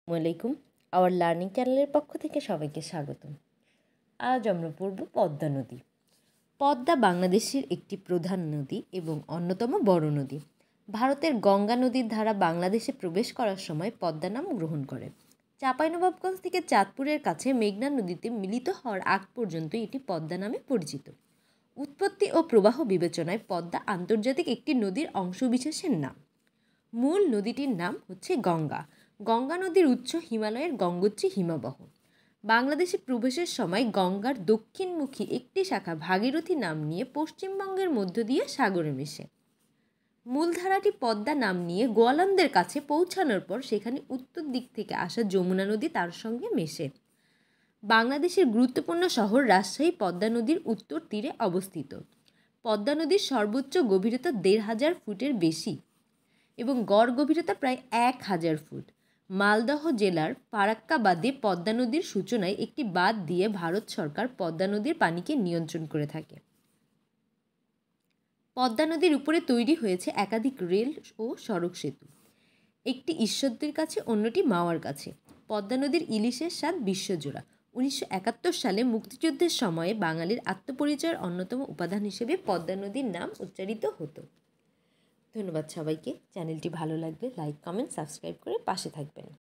আসসালামাইকুম। Our learning চ্যানেলের পক্ষ থেকে সবাইকে স্বাগতম। আজ আমরা পড়ব পদ্মা নদী। পদ্মা বাংলাদেশের একটি প্রধান নদী এবং অন্যতম বড় নদী। ভারতের গঙ্গা নদীর ধারা বাংলাদেশে প্রবেশ করার সময় পদ্মা নাম গ্রহণ করে। চাঁপাইনবাবগঞ্জ থেকে চাঁদপুরের কাছে মেঘনা নদীতে মিলিত হওয়ার আগ পর্যন্ত এটি পদ্মা নামে পরিচিত। উৎপত্তি ও প্রবাহ বিবেচনায় পদ্মা আন্তর্জাতিক একটি নদীর অংশবিশেষের নাম। মূল নদীটির নাম হচ্ছে গঙ্গা। গঙ্গা নদীর উৎস হিমালয়ের গঙ্গোত্রী হিমবাহ। বাংলাদেশে প্রবেশের সময় গঙ্গার দক্ষিণমুখী একটি শাখা ভাগীরথী নাম নিয়ে পশ্চিমবঙ্গের মধ্য দিয়ে সাগরে মেশে। মূলধারাটি পদ্মা নাম নিয়ে গোয়ালন্দের কাছে পৌঁছানোর পর সেখানে উত্তর দিক থেকে আসা যমুনা নদী তার সঙ্গে মেশে। বাংলাদেশের গুরুত্বপূর্ণ শহর রাজশাহী পদ্মা নদীর উত্তর তীরে অবস্থিত। পদ্মা নদীর সর্বোচ্চ গভীরতা ১৫০০ ফুটের বেশি এবং গড় গভীরতা প্রায় ১,০০০ ফুট। মালদহ জেলার ফারাক্কা বাঁধে পদ্মা নদীর সূচনায় একটি বাঁধ দিয়ে ভারত সরকার পদ্মা নদীর পানিকে নিয়ন্ত্রণ করে থাকে। পদ্মা নদীর উপরে তৈরি হয়েছে একাধিক রেল ও সড়ক সেতু, একটি ঈশ্বরদীর কাছে, অন্যটি মাওয়ার কাছে। পদ্মা নদীর ইলিশের স্বাদ বিশ্বজোড়া। ১৯৭১ সালে মুক্তিযুদ্ধের সময়ে বাঙালির আত্মপরিচয়ের অন্যতম উপাদান হিসেবে পদ্মা নদীর নাম উচ্চারিত হতো। ধন্যবাদ সবাইকে। চ্যানেলটি ভালো লাগলে লাইক, কমেন্ট, সাবস্ক্রাইব করে পাশে থাকবেন।